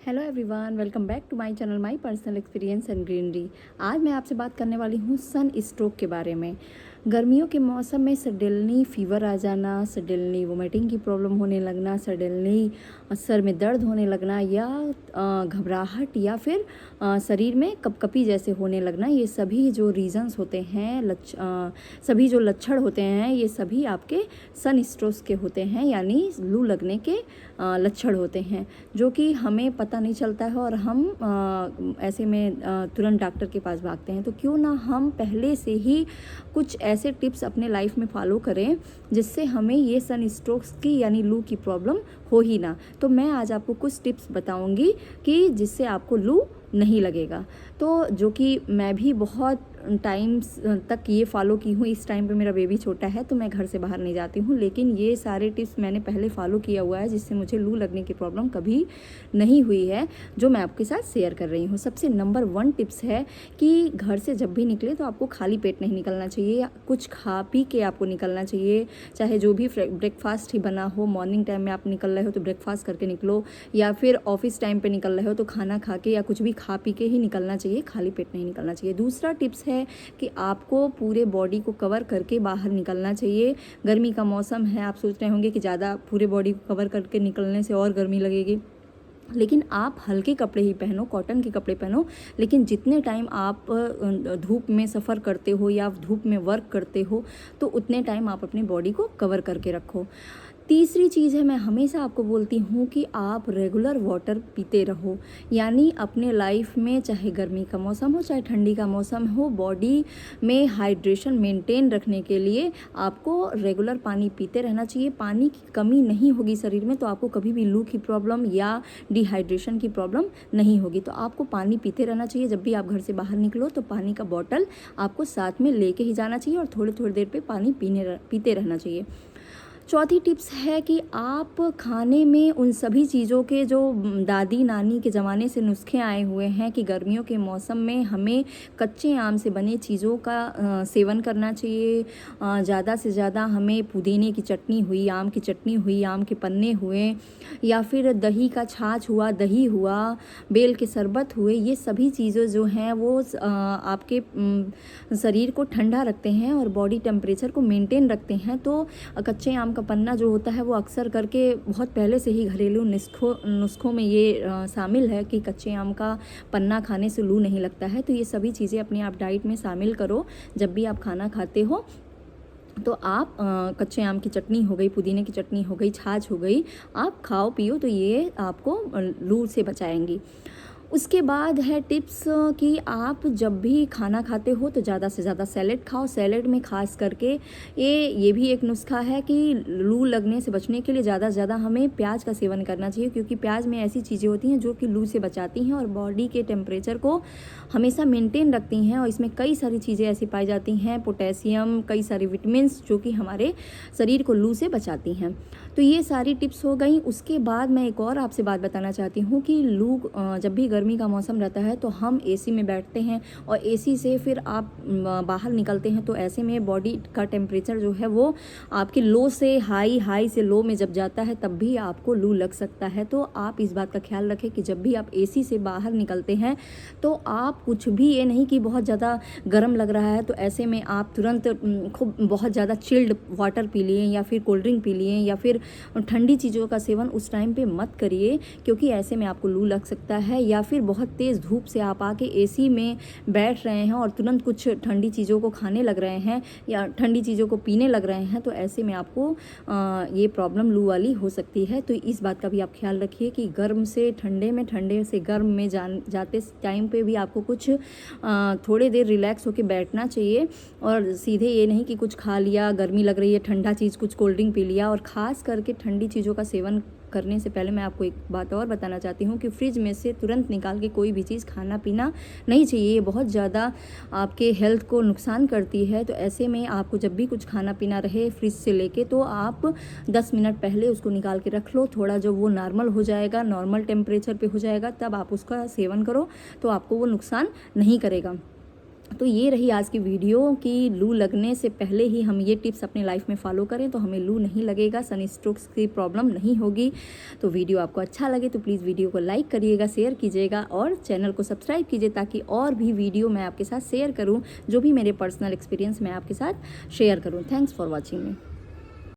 Hello everyone, welcome back to my channel my personal experience and greenery. आज मैं आपसे बात करने वाली हूँ सन स्ट्रोक के बारे में। गर्मियों के मौसम में सडनली फीवर आ जाना, सडनली वोमिटिंग की प्रॉब्लम होने लगना, सडनली सर में दर्द होने लगना या घबराहट या फिर शरीर में कपकपी जैसे होने लगना, ये सभी जो रीज़न्स होते हैं, सभी जो लक्षण होते हैं, ये सभी आपके सन स्ट्रोक के होते हैं, यानी लू लगने के लक्षण होते हैं, जो कि हमें पता नहीं चलता है और हम ऐसे में तुरंत डॉक्टर के पास भागते हैं। तो क्यों ना हम पहले से ही कुछ ऐसे टिप्स अपने लाइफ में फॉलो करें जिससे हमें ये सन स्ट्रोक्स की यानी लू की प्रॉब्लम हो ही ना। तो मैं आज आपको कुछ टिप्स बताऊंगी कि जिससे आपको लू नहीं लगेगा। तो जो कि मैं भी बहुत टाइम तक ये फॉलो की हूँ। इस टाइम पे मेरा बेबी छोटा है तो मैं घर से बाहर नहीं जाती हूँ, लेकिन ये सारे टिप्स मैंने पहले फॉलो किया हुआ है जिससे मुझे लू लगने की प्रॉब्लम कभी नहीं हुई है, जो मैं आपके साथ शेयर कर रही हूँ। सबसे नंबर 1 टिप्स है कि घर से जब भी निकले तो आपको खाली पेट नहीं निकलना चाहिए, कुछ खा पी के आपको निकलना चाहिए। चाहे जो भी ब्रेकफास्ट ही बना हो, मॉर्निंग टाइम में आप निकल रहे हो तो ब्रेकफास्ट करके निकलो, या फिर ऑफिस टाइम पे निकल रहे हो तो खाना खा के या कुछ भी खा पी के ही निकलना चाहिए, खाली पेट नहीं निकलना चाहिए। दूसरा टिप्स है कि आपको पूरे बॉडी को कवर करके बाहर निकलना चाहिए। गर्मी का मौसम है, आप सोच रहे होंगे कि ज़्यादा पूरे बॉडी को कवर करके निकलने से और गर्मी लगेगी, लेकिन आप हल्के कपड़े ही पहनो, कॉटन के कपड़े पहनो। लेकिन जितने टाइम आप धूप में सफ़र करते हो या धूप में वर्क करते हो तो उतने टाइम आप अपनी बॉडी को कवर करके रखो। तीसरी चीज़ है, मैं हमेशा आपको बोलती हूँ कि आप रेगुलर वाटर पीते रहो, यानी अपने लाइफ में चाहे गर्मी का मौसम हो चाहे ठंडी का मौसम हो, बॉडी में हाइड्रेशन मेंटेन रखने के लिए आपको रेगुलर पानी पीते रहना चाहिए। पानी की कमी नहीं होगी शरीर में तो आपको कभी भी लू की प्रॉब्लम या डिहाइड्रेशन की प्रॉब्लम नहीं होगी। तो आपको पानी पीते रहना चाहिए। जब भी आप घर से बाहर निकलो तो पानी का बॉटल आपको साथ में लेके ही जाना चाहिए और थोड़ी थोड़ी देर पे पानी पीते रहना चाहिए। चौथी टिप्स है कि आप खाने में उन सभी चीज़ों के जो दादी नानी के ज़माने से नुस्खे आए हुए हैं कि गर्मियों के मौसम में हमें कच्चे आम से बने चीज़ों का सेवन करना चाहिए। ज़्यादा से ज़्यादा हमें पुदीने की चटनी हुई, आम की चटनी हुई, आम के पन्ने हुए, या फिर दही का छाछ हुआ, दही हुआ, बेल के शरबत हुए, ये सभी चीज़ें जो हैं वो आपके शरीर को ठंडा रखते हैं और बॉडी टेम्परेचर को मेंटेन रखते हैं। तो कच्चे आम का पन्ना जो होता है वो अक्सर करके बहुत पहले से ही घरेलू नुस्खों में ये शामिल है कि कच्चे आम का पन्ना खाने से लू नहीं लगता है। तो ये सभी चीज़ें अपनी आप डाइट में शामिल करो। जब भी आप खाना खाते हो तो आप कच्चे आम की चटनी हो गई, पुदीने की चटनी हो गई, छाछ हो गई, आप खाओ पियो तो ये आपको लू से बचाएंगी। उसके बाद है टिप्स कि आप जब भी खाना खाते हो तो ज़्यादा से ज़्यादा सैलेड खाओ। सैलेड में खास करके ये भी एक नुस्खा है कि लू लगने से बचने के लिए ज़्यादा से ज़्यादा हमें प्याज का सेवन करना चाहिए, क्योंकि प्याज में ऐसी चीज़ें होती हैं जो कि लू से बचाती हैं और बॉडी के टेम्परेचर को हमेशा मेंटेन रखती हैं। और इसमें कई सारी चीज़ें ऐसी पाई जाती हैं, पोटेशियम, कई सारी विटामिन्स, जो कि हमारे शरीर को लू से बचाती हैं। तो ये सारी टिप्स हो गई। उसके बाद मैं एक और आपसे बात बताना चाहती हूँ कि लू जब भी गर्मी का मौसम रहता है तो हम एसी में बैठते हैं और एसी से फिर आप बाहर निकलते हैं, तो ऐसे में बॉडी का टेम्परेचर जो है वो आपके लो से हाई, हाई से लो में जब जाता है तब भी आपको लू लग सकता है। तो आप इस बात का ख्याल रखें कि जब भी आप एसी से बाहर निकलते हैं तो आप कुछ भी, ये नहीं कि बहुत ज़्यादा गर्म लग रहा है तो ऐसे में आप तुरंत खूब बहुत ज़्यादा चिल्ड वाटर पी लिए या फिर कोल्ड ड्रिंक पी लिए या फिर ठंडी चीज़ों का सेवन उस टाइम पे मत करिए, क्योंकि ऐसे में आपको लू लग सकता है। या फिर बहुत तेज़ धूप से आप आके एसी में बैठ रहे हैं और तुरंत कुछ ठंडी चीज़ों को खाने लग रहे हैं या ठंडी चीज़ों को पीने लग रहे हैं, तो ऐसे में आपको ये प्रॉब्लम लू वाली हो सकती है। तो इस बात का भी आप ख्याल रखिए कि गर्म से ठंडे में, ठंडे से गर्म में जाते टाइम पे भी आपको कुछ थोड़ी देर रिलैक्स होकर बैठना चाहिए और सीधे ये नहीं कि कुछ खा लिया, गर्मी लग रही है, ठंडा चीज़, कुछ कोल्ड ड्रिंक पी लिया। और ख़ास करके ठंडी चीज़ों का सेवन करने से पहले मैं आपको एक बात और बताना चाहती हूँ कि फ्रिज में से तुरंत निकाल के कोई भी चीज़ खाना पीना नहीं चाहिए। ये बहुत ज़्यादा आपके हेल्थ को नुकसान करती है। तो ऐसे में आपको जब भी कुछ खाना पीना रहे फ्रिज से लेके, तो आप 10 मिनट पहले उसको निकाल के रख लो। थोड़ा जब वो नॉर्मल हो जाएगा, नॉर्मल टेम्परेचर पे हो जाएगा, तब आप उसका सेवन करो तो आपको वो नुकसान नहीं करेगा। तो ये रही आज की वीडियो कि लू लगने से पहले ही हम ये टिप्स अपने लाइफ में फॉलो करें तो हमें लू नहीं लगेगा, सन स्ट्रोक्स की प्रॉब्लम नहीं होगी। तो वीडियो आपको अच्छा लगे तो प्लीज़ वीडियो को लाइक करिएगा, शेयर कीजिएगा और चैनल को सब्सक्राइब कीजिए ताकि और भी वीडियो मैं आपके साथ शेयर करूँ, जो भी मेरे पर्सनल एक्सपीरियंस मैं आपके साथ शेयर करूँ। Thanks for watching me.